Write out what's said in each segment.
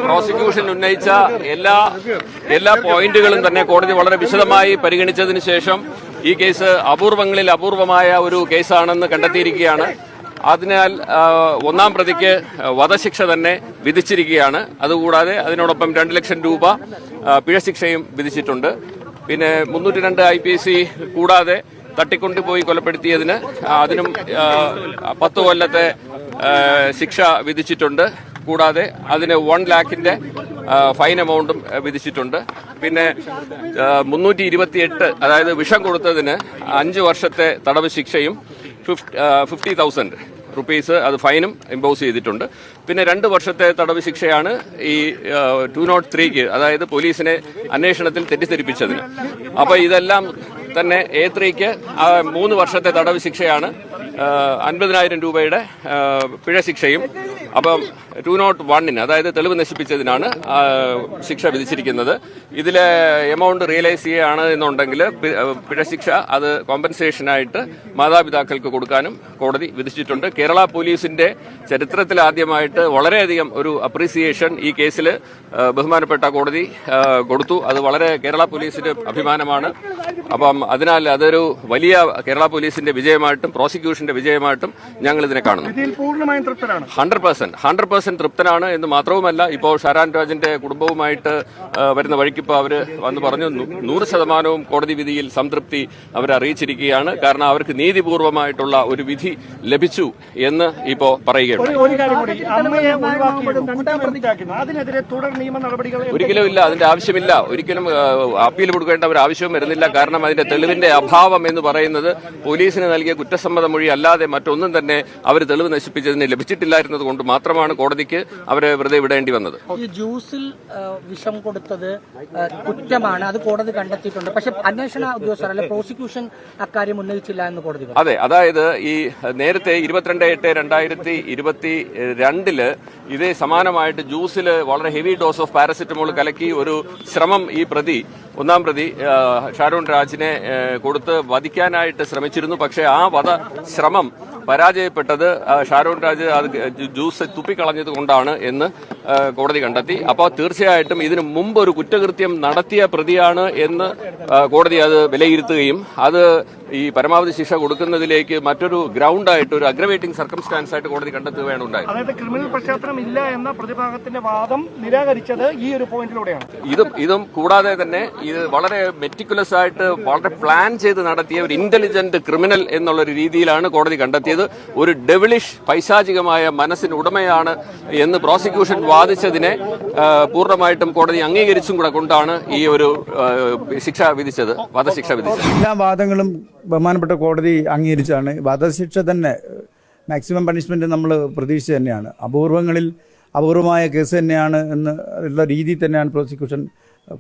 Prosecution ഉന്നയിച്ച എല്ലാ പോയിന്റുകളും തന്നെ കോടതി വളരെ വിശദമായി പരിഗണിച്ചതിന് ശേഷം ഈ കേസ് അപൂർവങ്ങളിൽ അപൂർവമായ ഒരു കേസാണെന്ന് കണ്ടെത്തിയിരിക്കുകയാണ്. അതിനാൽ ഒന്നാം പ്രതിക്ക് വധശിക്ഷ തന്നെ വിധിച്ചിരിക്കുകയാണ്. അതുകൂടാതെ അതിനോടൊപ്പം 2 ലക്ഷം രൂപ പിഴശിക്ഷയും വിധിച്ചിട്ടുണ്ട്. പിന്നെ 302 IPC കൂടാതെ തട്ടിക്കൊണ്ടുപോയി കൊലപ്പെടുത്തിയതിന് അതിനും 10 കൊല്ലത്തെ ശിക്ഷ വിധിച്ചിട്ടുണ്ട്. കൂടാതെ അതിന് 1 ലക്ഷത്തിന്റെ ഫൈൻ എമൗണ്ടും വിധിച്ചിട്ടുണ്ട്. പിന്നെ 328 അതായത് വിഷം കൊടുത്തതിന് 5 വർഷത്തെ തടവ് ശിക്ഷയും 50,000 റുപ്പീസ് അത് ഫൈനും ഇമ്പോസ് ചെയ്തിട്ടുണ്ട്. പിന്നെ 2 വർഷത്തെ തടവ് ശിക്ഷയാണ് ഈ 203ക്ക്, അതായത് പോലീസിനെ അന്വേഷണത്തിൽ തെറ്റിദ്ധരിപ്പിച്ചതിന്. അപ്പോൾ ഇതെല്ലാം തന്നെ A3ക്ക് 3 വർഷത്തെ തടവ് ശിക്ഷയാണ്, 50,000 രൂപയുടെ പിഴശിക്ഷയും. അപ്പം 201 അതായത് തെളിവ് നശിപ്പിച്ചതിനാണ് ശിക്ഷ വിധിച്ചിരിക്കുന്നത്. ഇതിലെ എമൗണ്ട് റിയലൈസ് ചെയ്യുകയാണ് എന്നുണ്ടെങ്കിൽ പിഴശിക്ഷ അത് കോമ്പൻസേഷനായിട്ട് മാതാപിതാക്കൾക്ക് കൊടുക്കാനും കോടതി വിധിച്ചിട്ടുണ്ട്. കേരള പോലീസിന്റെ ചരിത്രത്തിൽ ആദ്യമായിട്ട് വളരെയധികം ഒരു അപ്രീസിയേഷൻ ഈ കേസിൽ ബഹുമാനപ്പെട്ട കോടതി കൊടുത്തു. അത് വളരെ കേരള പോലീസിന്റെ അഭിമാനമാണ്. അപ്പം അതിനാൽ അതൊരു വലിയ കേരള പോലീസിന്റെ വിജയമായിട്ടും പ്രോസിക്യൂഷന്റെ വിജയമായിട്ടും ഞങ്ങൾ ഇതിനെ കാണുന്നു. 100% തൃപ്തനാണ് എന്ന് മാത്രവുമല്ല, ഇപ്പോൾ ഷാരാൻ രാജിന്റെ കുടുംബവുമായിട്ട് വരുന്ന വഴിക്ക് ഇപ്പോൾ അവര് വന്ന് പറഞ്ഞു 100% കോടതി വിധിയിൽ സംതൃപ്തി അവരെ അറിയിച്ചിരിക്കുകയാണ്. കാരണം അവർക്ക് നീതിപൂർവമായിട്ടുള്ള ഒരു വിധി ലഭിച്ചു എന്ന് ഇപ്പോ പറയുകയാണ്. ഒരിക്കലും ഇല്ല, അതിന്റെ ആവശ്യമില്ല. ഒരിക്കലും അപ്പീൽ കൊടുക്കേണ്ട ഒരു ആവശ്യവും വരുന്നില്ല. കാരണം അതിന്റെ തെളിവിന്റെ അഭാവം എന്ന് പറയുന്നത് പോലീസിന് നൽകിയ കുറ്റസമ്മത മൊഴി അല്ലാതെ മറ്റൊന്നും തന്നെ അവർ തെളിവ് നശിപ്പിച്ചതിന് ലഭിച്ചിട്ടില്ലായിരുന്നത് കൊണ്ട് മാത്രമാണ് കോടതിക്ക് അവരെ വെറുതെ വിടേണ്ടി വന്നത്. ഈ ജ്യൂസിൽ വിഷം കൊടുത്തത് കുറ്റമാണ്, അത് കോടതി കണ്ടെത്തിയിട്ടുണ്ട്. പക്ഷെ അന്വേഷണ ഉദ്യോഗസ്ഥർ അല്ലെ പ്രോസിക്യൂഷൻ അക്കാര്യം ഉന്നയിച്ചില്ല എന്ന് കോടതി. അതെ, അതായത് ഈ നേരത്തെ 22/8/2022 ഇതേ സമാനമായിട്ട് ജ്യൂസിൽ വളരെ ഹെവി ഡോസ് ഓഫ് പാരസെറ്റമോൾ കലക്കി ഒരു ശ്രമം ഈ ഒന്നാം പ്രതി ഷാരൂൺ രാജിനെ കൊടുത്ത് വധിക്കാനായിട്ട് ശ്രമിച്ചിരുന്നു. പക്ഷേ ആ വധശ്രമം പരാജയപ്പെട്ടത് ഷാരൂൺ രാജ് അത് ജ്യൂസ് തുപ്പിക്കളഞ്ഞത് കൊണ്ടാണ് എന്ന് കോടതി കണ്ടെത്തി. അപ്പോൾ തീർച്ചയായിട്ടും ഇതിനു മുമ്പ് ഒരു കുറ്റകൃത്യം നടത്തിയ പ്രതിയാണ് എന്ന് കോടതി അത് വിലയിരുത്തുകയും അത് ഈ പരമാവധി ശിക്ഷ കൊടുക്കുന്നതിലേക്ക് മറ്റൊരു ഗ്രൗണ്ടായിട്ട് ഒരു അഗ്രവേറ്റിംഗ് സർക്കംസ്റ്റാൻസ് ആയിട്ട് കോടതി കണ്ടെത്തുകയാണ് ഉണ്ടായത്. അതായത് ക്രിമിനൽ പശ്ചാത്തലം ഇല്ല എന്ന പ്രതിഭാഗത്തിന്റെ വാദം നിരാകരിച്ചത് ഈ ഒരു പോയിന്റിലൂടെയാണ്. ഇതും കൂടാതെ തന്നെ ഇത് വളരെ മെറ്റിക്കുലസ് ആയിട്ട് വളരെ പ്ലാൻ ചെയ്ത് നടത്തിയ ഒരു ഇന്റലിജന്റ് ക്രിമിനൽ എന്നുള്ളൊരു രീതിയിലാണ് കോടതി കണ്ടെത്തിയത്. ഒരു ഡെവിളിഷ് പൈശാചികമായ മനസ്സിന് ഉടമയാണ് എന്ന് പ്രോസിക്യൂഷൻ വാദിച്ചതിനെ പൂർണ്ണമായിട്ടും കോടതി അംഗീകരിച്ചും കൂടെ കൊണ്ടാണ് ഈ ഒരു ശിക്ഷ വിധിച്ചത്, വധശിക്ഷ വിധിച്ചത്. എല്ലാ വാദങ്ങളും ബഹുമാനപ്പെട്ട കോടതി അംഗീകരിച്ചാണ്. വധശിക്ഷ തന്നെ മാക്സിമം പണിഷ്മെന്റ് നമ്മൾ പ്രതീക്ഷിച്ച് തന്നെയാണ്. അപൂർവമായ കേസ് തന്നെയാണ് എന്നുള്ള രീതിയിൽ തന്നെയാണ് പ്രോസിക്യൂഷൻ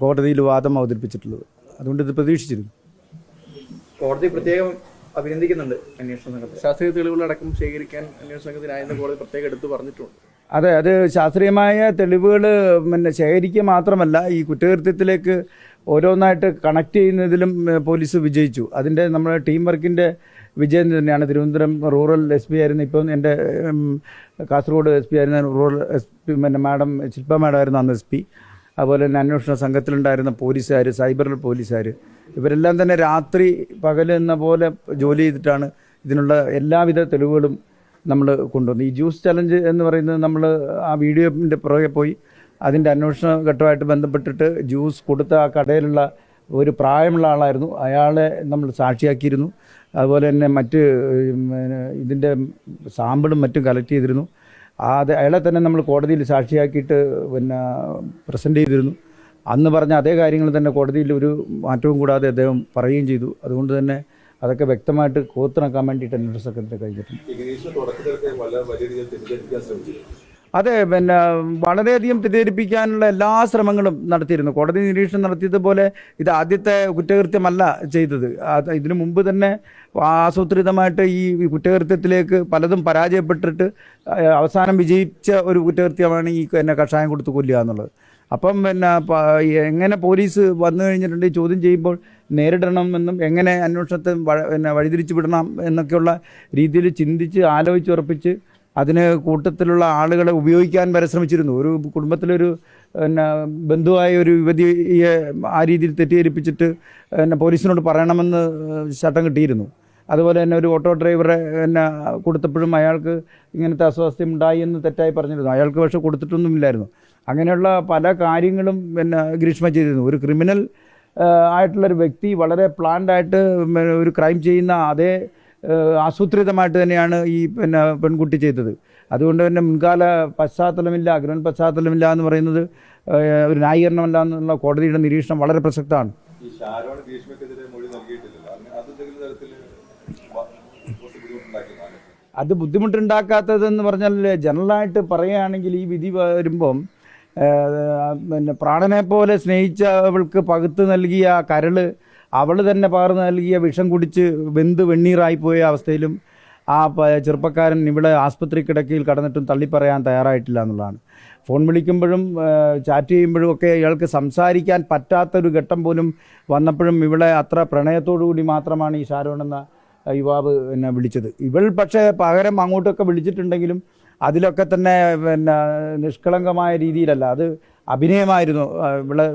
കോടതിയിൽ വാദം അവതരിപ്പിച്ചിട്ടുള്ളത്. അതുകൊണ്ട് ഇത് പ്രതീക്ഷിച്ചിരുന്നു. കോടതി പ്രത്യേകം അഭിനന്ദിക്കുന്നുണ്ട് അന്വേഷണ സംഘത്തെ. ശാസ്ത്രീയ തെളിവുകളടക്കം ശേഖരിക്കാൻ അന്വേഷണ സംഘത്തിനായെന്ന് കോടതി പ്രത്യേകം എടുത്തു പറഞ്ഞിട്ടുണ്ട്. അതെ, അത് ശാസ്ത്രീയമായ തെളിവുകൾ ശേഖരിക്കുക മാത്രമല്ല, ഈ കുറ്റകൃത്യത്തിലേക്ക് ഓരോന്നായിട്ട് കണക്ട് ചെയ്യുന്നതിലും പോലീസ് വിജയിച്ചു. അതിൻ്റെ നമ്മുടെ ടീം വർക്കിൻ്റെ വിജയം തന്നെയാണ്. തിരുവനന്തപുരം റൂറൽ SP ആയിരുന്നു, ഇപ്പം എൻ്റെ കാസർഗോഡ് SP ആയിരുന്ന റൂറൽ SP മാഡം ശില്പ മാഡം ആയിരുന്നു അന്ന് SP. അതുപോലെ തന്നെ അന്വേഷണ സംഘത്തിലുണ്ടായിരുന്ന പോലീസുകാർ, സൈബർ പോലീസുകാർ, ഇവരെല്ലാം തന്നെ രാത്രി പകൽ എന്ന പോലെ ജോലി ചെയ്തിട്ടാണ് ഇതിനുള്ള എല്ലാവിധ തെളിവുകളും നമ്മൾ കൊണ്ടുവന്നു. ഈ ജ്യൂസ് ചലഞ്ച് എന്ന് പറയുന്നത് നമ്മൾ ആ വീഡിയോൻ്റെ പുറകെ പോയി അതിൻ്റെ അന്വേഷണ ഘട്ടമായിട്ട് ബന്ധപ്പെട്ടിട്ട് ജ്യൂസ് കൊടുത്ത ആ കടയിലുള്ള ഒരു പ്രായമുള്ള ആളായിരുന്നു, അയാളെ നമ്മൾ സാക്ഷിയാക്കിയിരുന്നു. അതുപോലെ തന്നെ മറ്റ് ഇതിൻ്റെ സാമ്പിളും മറ്റും കളക്ട് ചെയ്തിരുന്നു. അയാളെ തന്നെ നമ്മൾ കോടതിയിൽ സാക്ഷിയാക്കിയിട്ട് പ്രസൻറ്റ് ചെയ്തിരുന്നു. അന്ന് പറഞ്ഞ അതേ കാര്യങ്ങൾ തന്നെ കോടതിയിൽ ഒരു മാറ്റവും കൂടാതെ അദ്ദേഹം പറയുകയും ചെയ്തു. അതുകൊണ്ട് തന്നെ അതൊക്കെ വ്യക്തമായിട്ട് കോർത്തിണക്കാൻ വേണ്ടിയിട്ട് അന്വേഷണ സംഘത്തിന് കഴിഞ്ഞിട്ടുണ്ട്. അതെ, വളരെയധികം തെറ്റിദ്ധരിപ്പിക്കാനുള്ള എല്ലാ ശ്രമങ്ങളും നടത്തിയിരുന്നു. കോടതി നിരീക്ഷണം നടത്തിയതുപോലെ ഇത് ആദ്യത്തെ കുറ്റകൃത്യമല്ല ചെയ്തത്. ഇതിനു മുമ്പ് തന്നെ ആസൂത്രിതമായിട്ട് ഈ കുറ്റകൃത്യത്തിലേക്ക് പലതും പരാജയപ്പെട്ടിട്ട് അവസാനം വിജയിച്ച ഒരു കുറ്റകൃത്യമാണ് ഈ കഷായം കൊടുത്ത് കൊല്ലുക എന്നുള്ളത്. അപ്പം എങ്ങനെ പോലീസ് വന്നു കഴിഞ്ഞിട്ടുണ്ടെങ്കിൽ ചോദ്യം ചെയ്യുമ്പോൾ നേരിടണമെന്നും എങ്ങനെ അന്വേഷണത്തെ വഴിതിരിച്ചു വിടണം എന്നൊക്കെയുള്ള രീതിയിൽ ചിന്തിച്ച് ആലോചിച്ചുറപ്പിച്ച് അതിന് കൂട്ടത്തിലുള്ള ആളുകളെ ഉപയോഗിക്കാൻ വരെ ശ്രമിച്ചിരുന്നു. ഒരു കുടുംബത്തിലൊരു പിന്നെ ബന്ധുവായ ഒരു യുവതിയെ ആ രീതിയിൽ തെറ്റിദ്ധരിപ്പിച്ചിട്ട് പോലീസിനോട് പറയണമെന്ന് ചട്ടം കിട്ടിയിരുന്നു. അതുപോലെ തന്നെ ഒരു ഓട്ടോ ഡ്രൈവറെ കൊടുത്തപ്പോഴും അയാൾക്ക് ഇങ്ങനത്തെ അസ്വാസ്ഥ്യം ഉണ്ടായി എന്ന് തെറ്റായി പറഞ്ഞിരുന്നു. അയാൾക്ക് പക്ഷേ കൊടുത്തിട്ടൊന്നുമില്ലായിരുന്നു. അങ്ങനെയുള്ള പല കാര്യങ്ങളും ഗ്രീഷ്മ ചെയ്തിരുന്നു. ഒരു ക്രിമിനൽ ആയിട്ടുള്ളൊരു വ്യക്തി വളരെ പ്ലാൻഡായിട്ട് ഒരു ക്രൈം ചെയ്യുന്ന അതേ ആസൂത്രിതമായിട്ട് തന്നെയാണ് ഈ പെൺകുട്ടി ചെയ്തത്. അതുകൊണ്ട് തന്നെ മുൻകാല പശ്ചാത്തലമില്ല, അഗ്രഹൻ പശ്ചാത്തലമില്ല എന്ന് പറയുന്നത് ഒരു ന്യായീകരണമല്ല എന്നുള്ള കോടതിയുടെ നിരീക്ഷണം വളരെ പ്രസക്തമാണ്. അത് ബുദ്ധിമുട്ടുണ്ടാക്കാത്തതെന്ന് പറഞ്ഞാൽ ജനറലായിട്ട് പറയുകയാണെങ്കിൽ ഈ വിധി വരുമ്പം പ്രാണനെ പോലെ സ്നേഹിച്ചവൾക്ക് പകുത്ത് നൽകിയ കരള് അവൾ തന്നെ പകർന്നു നൽകിയ വിഷം കുടിച്ച് വെന്ത് വെണ്ണീറായിപ്പോയ അവസ്ഥയിലും ആ ചെറുപ്പക്കാരൻ ഇവിടെ ആസ്പത്രി കിടക്കയിൽ കടന്നിട്ടും തള്ളിപ്പറയാൻ തയ്യാറായിട്ടില്ല എന്നുള്ളതാണ്. ഫോൺ വിളിക്കുമ്പോഴും ചാറ്റ് ചെയ്യുമ്പോഴും ഒക്കെ ഇയാൾക്ക് സംസാരിക്കാൻ പറ്റാത്തൊരു ഘട്ടം പോലും വന്നപ്പോഴും ഇവിടെ അത്ര പ്രണയത്തോടു കൂടി മാത്രമാണ് ഈ ഷാരോൺ എന്ന യുവാവ് വിളിച്ചത്. ഇവൾ പക്ഷേ പകരം അങ്ങോട്ടൊക്കെ വിളിച്ചിട്ടുണ്ടെങ്കിലും അതിലൊക്കെ തന്നെ നിഷ്കളങ്കമായ രീതിയിലല്ല, അത് അഭിനയമായിരുന്നു. ഇവളെ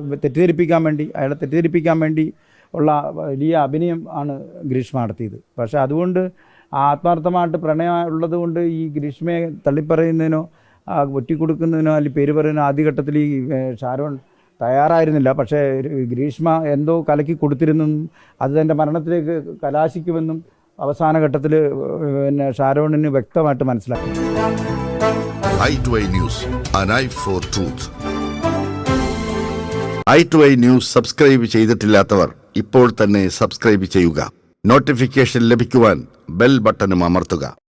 അയാളെ തെറ്റിദ്ധരിപ്പിക്കാൻ വേണ്ടി ഉള്ള വലിയ അഭിനയം ആണ് ഗ്രീഷ്മ നടത്തിയത്. പക്ഷേ അതുകൊണ്ട് ആത്മാർത്ഥമായിട്ട് പ്രണയം ഉള്ളത് കൊണ്ട് ഈ ഗ്രീഷ്മയെ തള്ളിപ്പറയുന്നതിനോ ഒറ്റിക്കൊടുക്കുന്നതിനോ അല്ലെങ്കിൽ പേര് പറയുന്നതിനോ ആദ്യഘട്ടത്തിൽ ഈ ഷാരോൺ തയ്യാറായിരുന്നില്ല. പക്ഷേ ഗ്രീഷ്മ എന്തോ കലക്കി കൊടുത്തിരുന്നെന്നും അത് തൻ്റെ മരണത്തിലേക്ക് കലാശിക്കുമെന്നും അവസാന ഘട്ടത്തിൽ ഷാരോണിന് വ്യക്തമായിട്ട് മനസ്സിലാക്കി. i2i News, an eye for truth. i2i News subscribe ചെയ്തിട്ടില്ലാത്തവർ ഇപ്പോൾ തന്നെ സബ്സ്ക്രൈബ് ചെയ്യുക. നോട്ടിഫിക്കേഷൻ ലഭിക്കുവാൻ ബെൽ ബട്ടണും അമർത്തുക.